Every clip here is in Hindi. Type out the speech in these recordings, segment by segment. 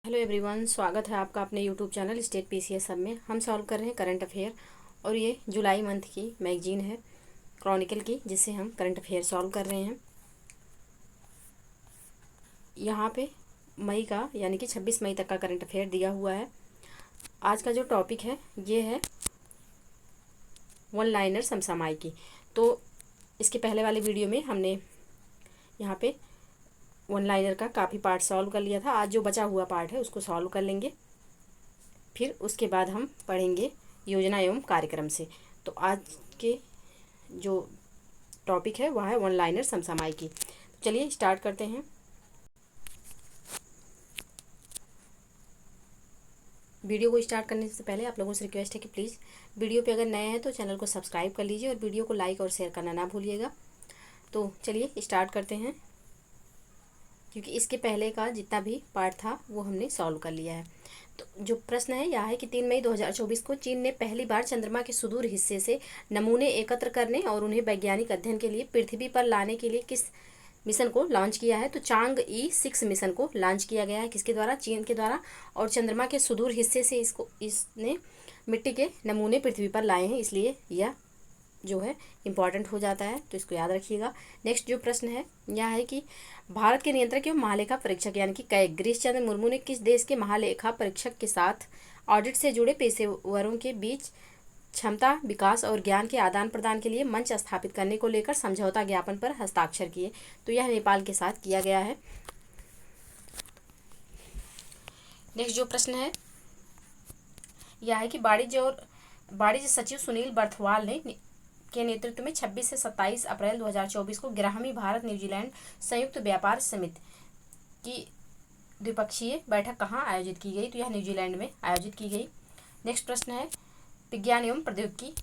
हेलो एवरीवन, स्वागत है आपका अपने यूट्यूब चैनल स्टेट पीसीएस सब में। हम सॉल्व कर रहे हैं करंट अफेयर और ये जुलाई मंथ की मैगजीन है क्रॉनिकल की, जिससे हम करंट अफेयर सॉल्व कर रहे हैं। यहाँ पे मई का यानी कि 26 मई तक का करंट अफेयर दिया हुआ है। आज का जो टॉपिक है ये है वन लाइनर समसामयिकी। तो इसके पहले वाले वीडियो में हमने यहाँ पे वन लाइनर का काफ़ी पार्ट सॉल्व कर लिया था। आज जो बचा हुआ पार्ट है उसको सॉल्व कर लेंगे, फिर उसके बाद हम पढ़ेंगे योजना एवं कार्यक्रम से। तो आज के जो टॉपिक है वह है वन लाइनर समसामयिकी। तो चलिए स्टार्ट करते हैं। वीडियो को स्टार्ट करने से पहले आप लोगों से रिक्वेस्ट है कि प्लीज़ वीडियो पे अगर नए हैं तो चैनल को सब्सक्राइब कर लीजिए और वीडियो को लाइक और शेयर करना ना भूलिएगा। तो चलिए स्टार्ट करते हैं, क्योंकि इसके पहले का जितना भी पार्ट था वो हमने सॉल्व कर लिया है। तो जो प्रश्न है यह है कि 3 मई 2024 को चीन ने पहली बार चंद्रमा के सुदूर हिस्से से नमूने एकत्र करने और उन्हें वैज्ञानिक अध्ययन के लिए पृथ्वी पर लाने के लिए किस मिशन को लॉन्च किया है। तो चांग-ई 6 मिशन को लॉन्च किया गया है, किसके द्वारा? चीन के द्वारा। और चंद्रमा के सुदूर हिस्से से इसने मिट्टी के नमूने पृथ्वी पर लाए हैं, इसलिए यह जो है इम्पॉर्टेंट हो जाता है, तो इसको याद रखिएगा। नेक्स्ट जो प्रश्न है यह है कि भारत के नियंत्रक एवं महालेखा परीक्षक यानी कि कैग गिरीश चंद्र मुर्मू ने किस देश के महालेखा परीक्षक के साथ ऑडिट से जुड़े पेशेवरों के बीच क्षमता विकास और ज्ञान के आदान प्रदान के लिए मंच स्थापित करने को लेकर समझौता ज्ञापन पर हस्ताक्षर किए? तो यह नेपाल के साथ किया गया है। नेक्स्ट जो प्रश्न है यह है कि वाणिज्य सचिव सुनील बर्थवाल ने के नेतृत्व में 26 से 27 अप्रैल 2024 को ग्रामीण भारत न्यूजीलैंड संयुक्त व्यापार समिति की द्विपक्षीय बैठक कहाँ आयोजित की गई? तो यह न्यूजीलैंड में आयोजित की गई। नेक्स्ट प्रश्न है विज्ञान एवं प्रौद्योगिकी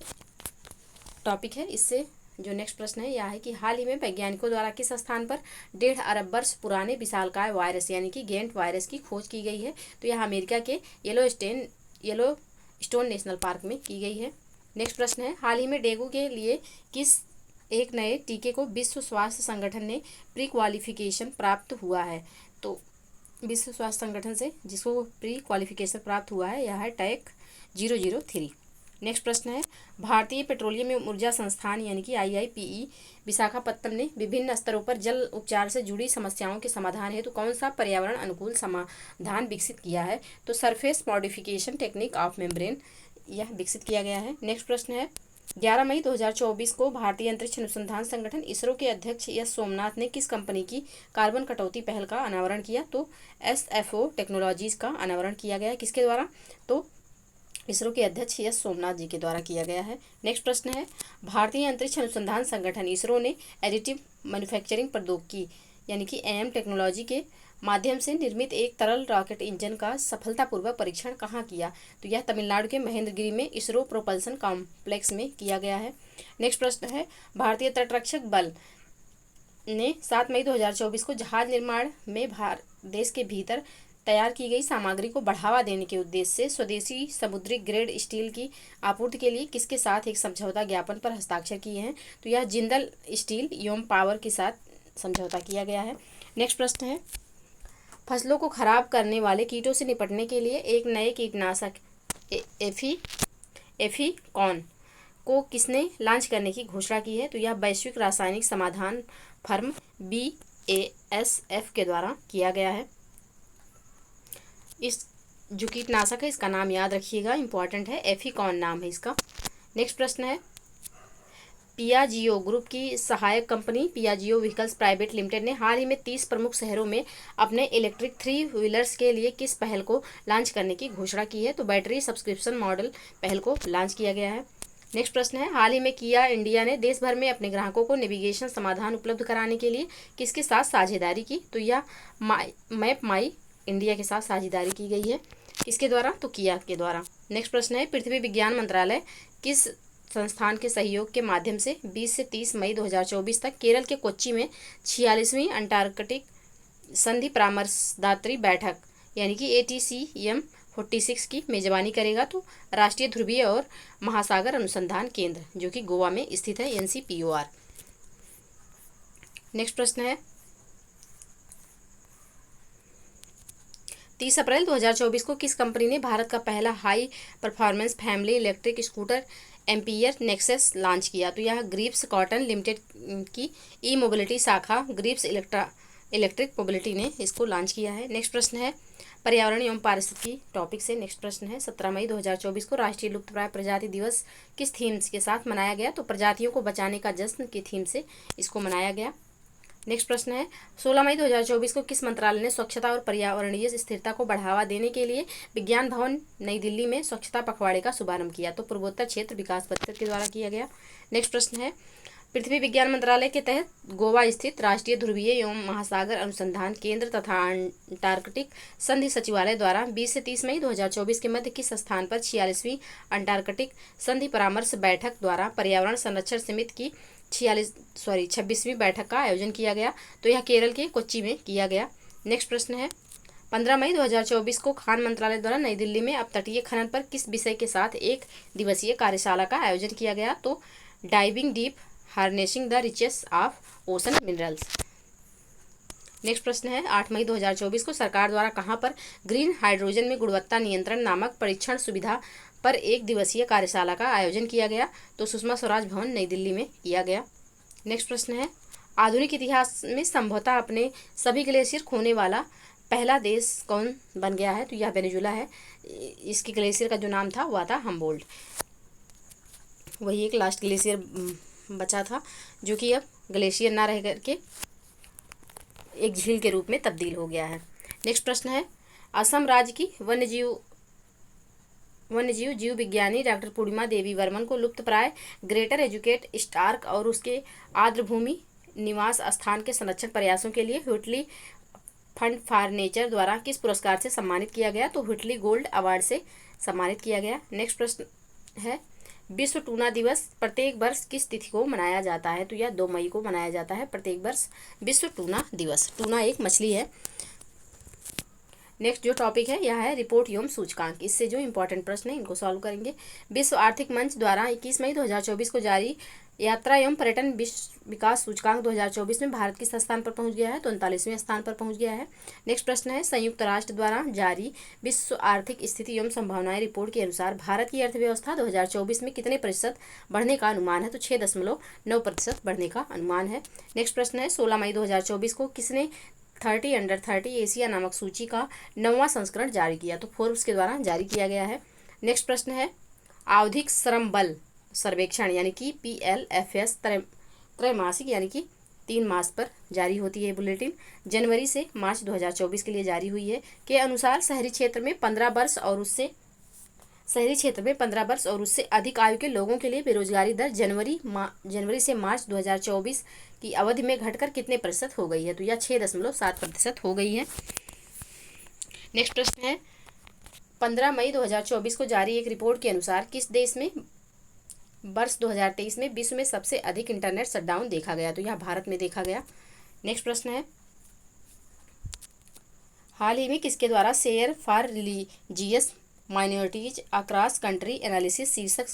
टॉपिक है। इससे जो नेक्स्ट प्रश्न है यह है कि हाल ही में वैज्ञानिकों द्वारा किस स्थान पर 1.5 अरब वर्ष पुराने विशालकाय वायरस यानी कि गेंट वायरस की खोज की गई है? तो यह अमेरिका के येलोस्टोन नेशनल पार्क में की गई है। नेक्स्ट प्रश्न है हाल ही में डेंगू के लिए किस एक नए टीके को विश्व स्वास्थ्य संगठन ने प्री क्वालिफिकेशन प्राप्त हुआ है? तो विश्व स्वास्थ्य संगठन से जिसको प्री क्वालिफिकेशन प्राप्त हुआ है यह है टैक 003। नेक्स्ट प्रश्न है भारतीय पेट्रोलियम एवं ऊर्जा संस्थान यानी कि IIPE विशाखापत्तनम ने विभिन्न स्तरों पर जल उपचार से जुड़ी समस्याओं के समाधान हेतु कौन सा पर्यावरण अनुकूल समाधान विकसित किया है? तो surface modification technique of membrane यह विकसित किया गया है। नेक्स्ट प्रश्न है 11 मई 2024 को भारतीय अंतरिक्ष अनुसंधान संगठन इसरो के अध्यक्ष एस सोमनाथ ने किस कंपनी की कार्बन कटौती पहल का अनावरण किया? तो SFO टेक्नोलॉजीज का अनावरण किया गया है, किसके द्वारा? तो इसरो के अध्यक्ष एस सोमनाथ जी के द्वारा किया गया है। नेक्स्ट प्रश्न है भारतीय अंतरिक्ष अनुसंधान संगठन इसरो ने एडिटिव मैन्युफैक्चरिंग प्रौद्योगिकी यानी कि AM टेक्नोलॉजी के माध्यम से निर्मित एक तरल रॉकेट इंजन का सफलतापूर्वक परीक्षण कहाँ किया? तो यह तमिलनाडु के महेंद्रगिरी में इसरो प्रोपल्सन कॉम्प्लेक्स में किया गया है। नेक्स्ट प्रश्न है भारतीय तटरक्षक बल ने 7 मई 2024 को जहाज निर्माण में देश के भीतर तैयार की गई सामग्री को बढ़ावा देने के उद्देश्य से स्वदेशी समुद्री ग्रेड स्टील की आपूर्ति के लिए किसके साथ एक समझौता ज्ञापन पर हस्ताक्षर किए हैं? तो यह जिंदल स्टील एवं पावर के साथ समझौता किया गया है। नेक्स्ट प्रश्न है फसलों को खराब करने वाले कीटों से निपटने के लिए एक नए कीटनाशक एफिकॉन को किसने लॉन्च करने की घोषणा की है? तो यह वैश्विक रासायनिक समाधान फर्म BASF के द्वारा किया गया है। इस जो कीटनाशक है इसका नाम याद रखिएगा, इंपॉर्टेंट है, एफिकॉन नाम है इसका। नेक्स्ट प्रश्न है पियाजियो ग्रुप की सहायक company Piaggio vehicles private limited ने हाल ही में 30 प्रमुख शहरों में अपने इलेक्ट्रिक 3 व्हीलर्स के लिए किस पहल को लॉन्च करने की घोषणा की है? तो बैटरी सब्सक्रिप्शन मॉडल पहल को लॉन्च किया गया है। नेक्स्ट प्रश्न है हाल ही में किया इंडिया ने देश भर में अपने ग्राहकों को नेविगेशन समाधान उपलब्ध कराने के लिए किसके साथ साझेदारी की? तो यह मैप माई इंडिया के साथ साझेदारी की गई है, किसके द्वारा? तो किया के द्वारा। नेक्स्ट प्रश्न है पृथ्वी विज्ञान मंत्रालय किस संस्थान के सहयोग के माध्यम से 20 से 30 मई 2024 तक केरल के कोच्चि में 46वीं अंटार्कटिक संधि परामर्शदात्री बैठक यानी कि ATCM 46 की मेजबानी करेगा? तो राष्ट्रीय ध्रुवीय और महासागर अनुसंधान केंद्र जो कि गोवा में स्थित है, NCPOR। नेक्स्ट प्रश्न है 30 अप्रैल 2024 को किस कंपनी ने भारत का पहला high performance family electric scooter ampere nexus launch किया? तो यह ग्रिप्स कॉटन लिमिटेड की ई मोबिलिटी शाखा ग्रिप्स इलेक्ट्रिक मोबिलिटी ने इसको लॉन्च किया है। नेक्स्ट प्रश्न है पर्यावरण एवं पारिस्थितिकी टॉपिक से। नेक्स्ट प्रश्न है 17 मई 2024 को राष्ट्रीय लुप्तप्राय प्रजाति दिवस किस थीम के साथ मनाया गया? तो प्रजातियों को बचाने का जश्न की थीम से इसको मनाया गया। नेक्स्ट प्रश्न है 16 मई 2024 को किस मंत्रालय ने स्वच्छता और पर्यावरणीय स्थिरता को बढ़ावा देने के लिए विज्ञान भवन नई दिल्ली में स्वच्छता पखवाड़े का शुभारंभ किया? तो पूर्वोत्तर क्षेत्र विकास परिषद के द्वारा किया गया। नेक्स्ट प्रश्न है पृथ्वी विज्ञान मंत्रालय के तहत गोवा स्थित राष्ट्रीय ध्रुवीय एवं महासागर अनुसंधान केंद्र तथा अंटार्कटिक संधि सचिवालय द्वारा 20 से 30 मई 2024 के मध्य किस स्थान पर 46वीं अंटार्कटिक संधि परामर्श बैठक द्वारा पर्यावरण संरक्षण समिति की 26वीं बैठक का आयोजन किया गया? तो यह केरल के कोच्चि में किया गया। नेक्स्ट प्रश्न है 15 मई 2024 को खान मंत्रालय द्वारा नई दिल्ली में अपतटीय खनन पर किस विषय के साथ एक दिवसीय कार्यशाला का आयोजन किया गया? तो diving deep harnessing the riches of ocean minerals. Next प्रश्न है 8 मई 2024 को सरकार द्वारा कहां पर ग्रीन हाइड्रोजन में गुणवत्ता नियंत्रण नामक परीक्षण सुविधा पर एक दिवसीय कार्यशाला का आयोजन किया गया? तो सुषमा स्वराज भवन नई दिल्ली में किया गया। नेक्स्ट प्रश्न है आधुनिक इतिहास में संभवतः अपने सभी ग्लेशियर खोने वाला पहला देश कौन बन गया है? तो यह वेनेजुला है। इसकी ग्लेशियर का जो नाम था वह था हम्बोल्ट। वही एक लास्ट ग्लेशियर बचा था जो कि अब ग्लेशियर ना रह करके एक झील के रूप में तब्दील हो गया है। नेक्स्ट प्रश्न है असम राज्य की वन्यजीव जीव विज्ञानी डॉक्टर पूर्णिमा देवी वर्मन को लुप्तप्राय ग्रेटर एजुकेट स्टार्क और उसके आर्द्रभूमि निवास स्थान के संरक्षण प्रयासों के लिए व्हिटली फंड फॉर नेचर द्वारा किस पुरस्कार से सम्मानित किया गया? तो व्हिटली गोल्ड अवार्ड से सम्मानित किया गया। नेक्स्ट प्रश्न है विश्व टूना दिवस प्रत्येक वर्ष किस तिथि को मनाया जाता है? तो यह 2 मई को मनाया जाता है प्रत्येक वर्ष विश्व टूना दिवस। टूना एक मछली है। नेक्स्ट जो टॉपिक है यह है रिपोर्ट एवं सूचकांक। इससे जो इंपॉर्टेंट प्रश्न है इनको सॉल्व करेंगे। विश्व आर्थिक मंच द्वारा 21 मई 2024 को जारी यात्रा एवं पर्यटन विश्व विकास सूचकांक 2024 में भारत किस स्थान पर पहुंच गया है? तो 39वें स्थान पर पहुंच गया है। नेक्स्ट प्रश्न है संयुक्त राष्ट्र द्वारा जारी विश्व आर्थिक स्थिति एवं संभावनाएं रिपोर्ट के अनुसार भारत की अर्थव्यवस्था 2024 में कितने प्रतिशत बढ़ने का अनुमान है? तो 6.9% बढ़ने का अनुमान है। नेक्स्ट प्रश्न है 16 मई 2024 को किसने 30 अंडर 30 एशिया नामक सूची का 9वां संस्करण जारी किया? तो फोर्ब्स के द्वारा जारी किया गया है। नेक्स्ट प्रश्न है आवधिक श्रम बल सर्वेक्षण यानी कि PLFS त्रैमासिक यानी कि 3 मास पर जारी होती है बुलेटिन जनवरी से मार्च 2024 के लिए जारी हुई है। के अनुसार शहरी क्षेत्र में 15 वर्ष और उससे अधिक आयु के लोगों के लिए बेरोजगारी दर जनवरी से मार्च 2024 की अवधि में घटकर कितने प्रतिशत हो गई है? तो यह 6.7% हो गई है। नेक्स्ट प्रश्न है 15 मई 2024 को जारी एक रिपोर्ट के अनुसार किस देश में वर्ष 2023 में विश्व में सबसे अधिक इंटरनेट शटडाउन देखा गया? तो यह भारत में देखा गया। नेक्स्ट प्रश्न है हाल ही में किसके द्वारा share for religious minorities across country analysis शीर्षक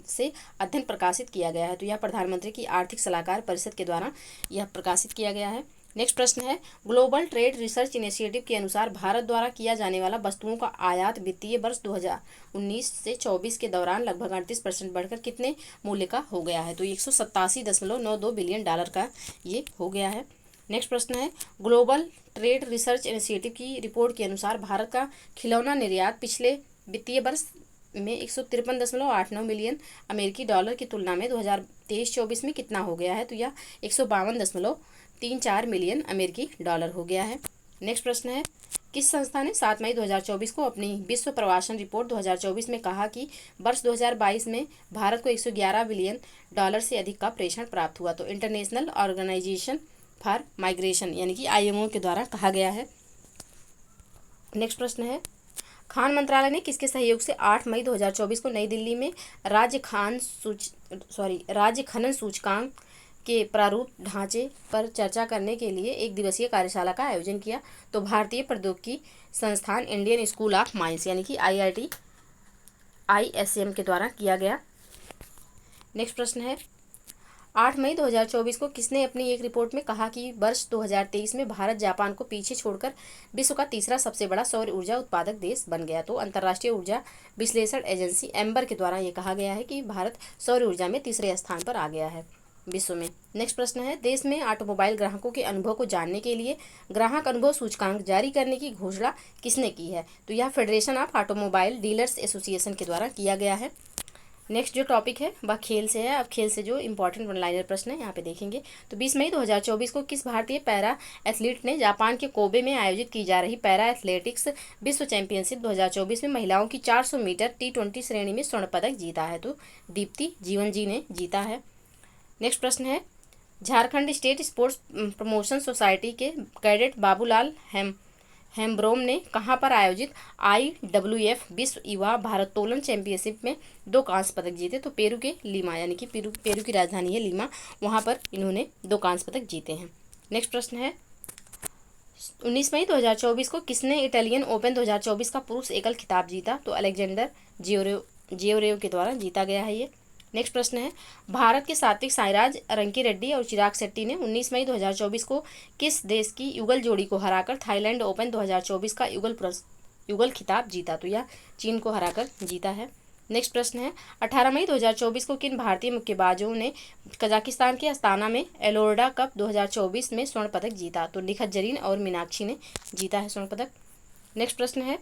से अध्ययन प्रकाशित किया गया है? तो यह प्रधानमंत्री की आर्थिक सलाहकार परिषद के द्वारा यह प्रकाशित किया गया है। नेक्स्ट प्रश्न है ग्लोबल ट्रेड रिसर्च इनिशिएटिव के अनुसार भारत द्वारा किया जाने वाला वस्तुओं का आयात वित्तीय वर्ष 2019 से 24 के दौरान लगभग 38% बढ़कर कितने मूल्य का हो गया है? तो 187.92 बिलियन डॉलर का ये हो गया है। नेक्स्ट प्रश्न है ग्लोबल ट्रेड रिसर्च इनिशिएटिव की रिपोर्ट के अनुसार भारत का खिलौना निर्यात पिछले वित्तीय वर्ष में 153.89 मिलियन अमेरिकी डॉलर की तुलना में 2023-24 में कितना हो गया है? तो यह 152.34 मिलियन अमेरिकी डॉलर हो गया है। नेक्स्ट प्रश्न है किस संस्था ने 7 मई 2024 को अपनी विश्व प्रवासन रिपोर्ट 2024 में कहा कि वर्ष 2022 में भारत को 111 बिलियन डॉलर से अधिक का प्रेषण प्राप्त हुआ? तो इंटरनेशनल ऑर्गेनाइजेशन फॉर माइग्रेशन यानी कि IMO के द्वारा कहा गया है। नेक्स्ट प्रश्न है खान मंत्रालय ने किसके सहयोग से 8 मई 2024 को नई दिल्ली में राज्य खनन सूचकांक के प्रारूप ढांचे पर चर्चा करने के लिए एक दिवसीय कार्यशाला का आयोजन किया? तो भारतीय प्रौद्योगिकी संस्थान इंडियन स्कूल ऑफ माइंस यानी कि IIT ISM के द्वारा किया गया। नेक्स्ट प्रश्न है 8 मई 2024 को किसने अपनी एक रिपोर्ट में कहा कि वर्ष 2023 में भारत जापान को पीछे छोड़कर विश्व का तीसरा सबसे बड़ा सौर ऊर्जा उत्पादक देश बन गया? तो अंतर्राष्ट्रीय ऊर्जा विश्लेषण एजेंसी एम्बर के द्वारा ये कहा गया है कि भारत सौर ऊर्जा में तीसरे स्थान पर आ गया है विश्व में। नेक्स्ट प्रश्न है, देश में ऑटोमोबाइल ग्राहकों के अनुभव को जानने के लिए ग्राहक अनुभव सूचकांक जारी करने की घोषणा किसने की है? तो यह federation of automobile dealers association के द्वारा किया गया है। नेक्स्ट जो टॉपिक है वह खेल से है। अब खेल से जो इंपॉर्टेंट वन लाइनर प्रश्न है यहाँ पे देखेंगे। तो 20 मई 2024 को किस भारतीय पैरा एथलीट ने जापान के कोबे में आयोजित की जा रही पैरा एथलेटिक्स विश्व चैंपियनशिप 2024 में महिलाओं की 400 मीटर T20 श्रेणी में स्वर्ण पदक जीता है? तो दीप्ति जीवन जी ने जीता है। नेक्स्ट प्रश्न है, Jharkhand state sports promotion society के कैडेट बाबूलाल हेम्ब्रोम ने कहां पर आयोजित IWF विश्व युवा भारोत्तोलन चैंपियनशिप में 2 कांस्य पदक जीते? तो पेरू के लीमा, यानी कि पेरू की राजधानी है लीमा, वहां पर इन्होंने 2 कांस्य पदक जीते हैं। नेक्स्ट प्रश्न है, 19 मई 2024 को किसने इटालियन ओपन 2024 का पुरुष एकल खिताब जीता? तो अलेक्जेंडर जियोरेव के द्वारा जीता गया है ये। नेक्स्ट प्रश्न है, भारत के सात्विक साईराज रंकीरेड्डी और चिराग शेट्टी ने 19 मई 2024 को किस देश की युगल जोड़ी को हराकर थाईलैंड ओपन 2024 का युगल खिताब जीता? तो यह चीन को हराकर जीता है। नेक्स्ट प्रश्न है, 18 मई 2024 को किन भारतीय मुक्केबाजों ने कजाकिस्तान के अस्ताना में एलोर्डा कप 2024 में स्वर्ण पदक जीता? तो निखत जरीन और मीनाक्षी ने जीता है स्वर्ण पदक। नेक्स्ट प्रश्न है,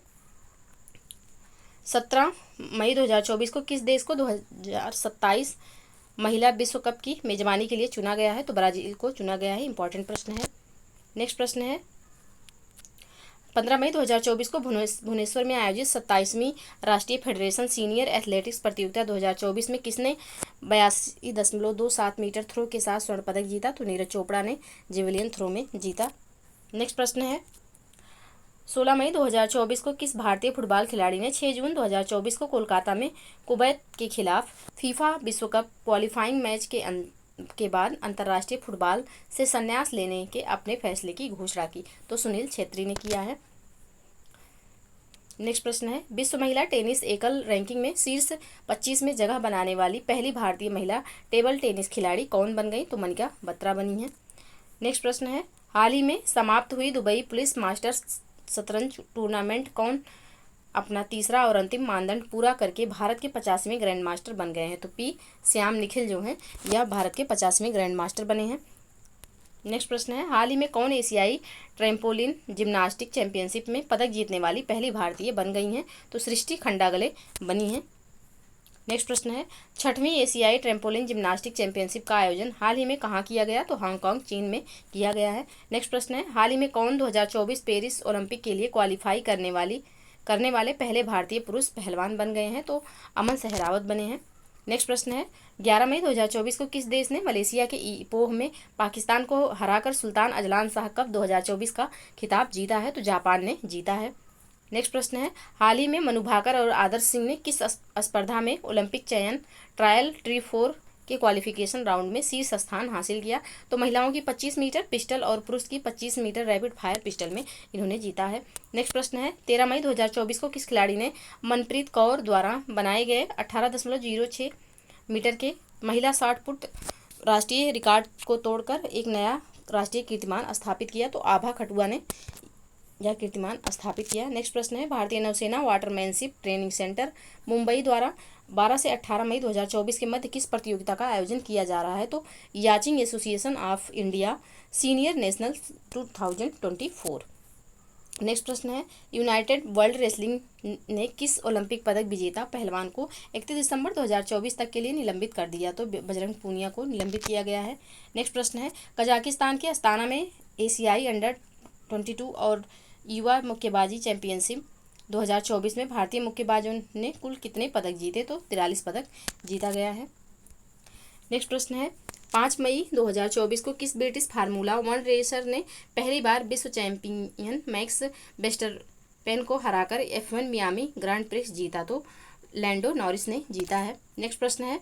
17 मई 2024 को किस देश को 2027 महिला विश्व कप की मेजबानी के लिए चुना गया है? तो ब्राजील को चुना गया है। इंपॉर्टेंट प्रश्न है। नेक्स्ट प्रश्न है, 15 मई 2024 को भुवनेश्वर में आयोजित 27वीं राष्ट्रीय फेडरेशन सीनियर एथलेटिक्स प्रतियोगिता 2024 में किसने 82.27 मीटर थ्रो के साथ स्वर्ण पदक जीता? तो नीरज चोपड़ा ने जेवलिन थ्रो में जीता। नेक्स्ट प्रश्न है, 16 मई 2024 को किस भारतीय फुटबॉल खिलाड़ी ने 6 जून 2024 को कोलकाता में कुवैत के खिलाफ फीफा विश्व कप क्वालिफाइंग मैच के बाद अंतर्राष्ट्रीय फुटबॉल से संन्यास लेने के अपने फैसले की घोषणा की? तो सुनील छेत्री ने किया है। नेक्स्ट प्रश्न है, विश्व महिला टेनिस एकल रैंकिंग में शीर्ष 25 में जगह बनाने वाली पहली भारतीय महिला टेबल टेनिस खिलाड़ी कौन बन गई? तो मनिका बत्रा बनी है। नेक्स्ट प्रश्न है, हाल ही में समाप्त हुई दुबई पुलिस मास्टर्स शतरंज टूर्नामेंट कौन अपना तीसरा और अंतिम मानदंड पूरा करके भारत के 50वें ग्रैंड मास्टर बन गए हैं? तो पी श्याम निखिल जो हैं यह भारत के 50वें ग्रैंड मास्टर बने हैं। नेक्स्ट प्रश्न है, हाल ही में कौन एशियाई ट्रैम्पोलिन जिम्नास्टिक चैंपियनशिप में पदक जीतने वाली पहली भारतीय बन गई हैं? तो सृष्टि खंडागले बनी हैं। नेक्स्ट प्रश्न है, 6वीं एशियाई ट्रैम्पोलिन जिम्नास्टिक चैंपियनशिप का आयोजन हाल ही में कहाँ किया गया? तो हांगकांग चीन में किया गया है। नेक्स्ट प्रश्न है, हाल ही में कौन 2024 पेरिस ओलंपिक के लिए क्वालिफाई करने वाले पहले भारतीय पुरुष पहलवान बन गए हैं? तो अमन सहरावत बने हैं। नेक्स्ट प्रश्न है, 11 मई 2024 को किस देश ने मलेशिया के इपोह में पाकिस्तान को हराकर सुल्तान अजलान शाह कप 2024 का खिताब जीता है? तो जापान ने जीता है। नेक्स्ट प्रश्न है, हाल ही में मनु भाकर और आदर्श सिंह ने किस स्पर्धा में ओलंपिक चयन ट्रायल T4 के क्वालिफिकेशन राउंड में शीर्ष स्थान हासिल किया? तो महिलाओं की 25 मीटर पिस्टल और पुरुष की 25 मीटर रैपिड फायर पिस्टल में इन्होंने जीता है। नेक्स्ट प्रश्न है, 13 मई 2024 को किस खिलाड़ी ने मनप्रीत कौर द्वारा बनाए गए 18.06 मीटर के महिला 60 फुट राष्ट्रीय रिकॉर्ड को तोड़कर एक नया राष्ट्रीय कीर्तिमान स्थापित किया? तो आभा खटुआ ने यह कीर्तिमान स्थापित किया। नेक्स्ट प्रश्न है, भारतीय नौसेना वाटरमैनशिप ट्रेनिंग सेंटर मुंबई द्वारा 12 से 18 मई 2024 के मध्य किस प्रतियोगिता का आयोजन किया जा रहा है? तो yachting association of India senior national 2024। Next प्रश्न है, यूनाइटेड वर्ल्ड रेसलिंग ने किस ओलंपिक पदक विजेता पहलवान को 31 दिसंबर 2024 तक के लिए निलंबित कर दिया? तो बजरंग पूनिया को निलंबित किया गया है। नेक्स्ट प्रश्न है, कजाकिस्तान के अस्ताना में एशियाई अंडर 22 और युवा मुक्केबाजी चैंपियनशिप 2024 में भारतीय मुक्केबाजों ने कुल कितने पदक जीते? तो 43 पदक जीता गया है। नेक्स्ट प्रश्न है, 5 मई 2024 को किस ब्रिटिश फार्मूला 1 रेसर ने पहली बार विश्व चैंपियन मैक्स वेस्टरपेन को हराकर F1 मियामी ग्रांड प्रिक्स जीता? तो लैंडो नॉरिस ने जीता है। नेक्स्ट प्रश्न है,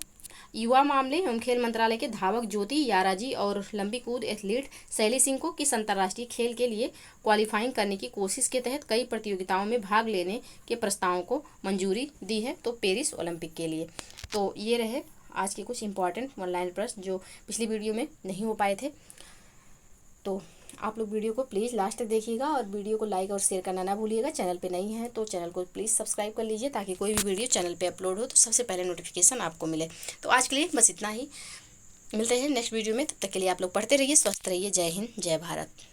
युवा मामले एवं खेल मंत्रालय के धावक ज्योति याराजी और लंबी कूद एथलीट शैली सिंह को किस अंतर्राष्ट्रीय खेल के लिए क्वालिफाइंग करने की कोशिश के तहत कई प्रतियोगिताओं में भाग लेने के प्रस्तावों को मंजूरी दी है? तो पेरिस ओलंपिक के लिए। तो ये रहे आज के कुछ इंपॉर्टेंट वन लाइन प्रश्न जो पिछली वीडियो में नहीं हो पाए थे। तो आप लोग वीडियो को प्लीज़ लास्ट तक देखिएगा और वीडियो को लाइक और शेयर करना ना भूलिएगा। चैनल पे नहीं है तो चैनल को प्लीज़ सब्सक्राइब कर लीजिए, ताकि कोई भी वीडियो चैनल पे अपलोड हो तो सबसे पहले नोटिफिकेशन आपको मिले। तो आज के लिए बस इतना ही, मिलते हैं नेक्स्ट वीडियो में। तब तक के लिए आप लोग पढ़ते रहिए, स्वस्थ रहिए। जय हिंद, जय भारत।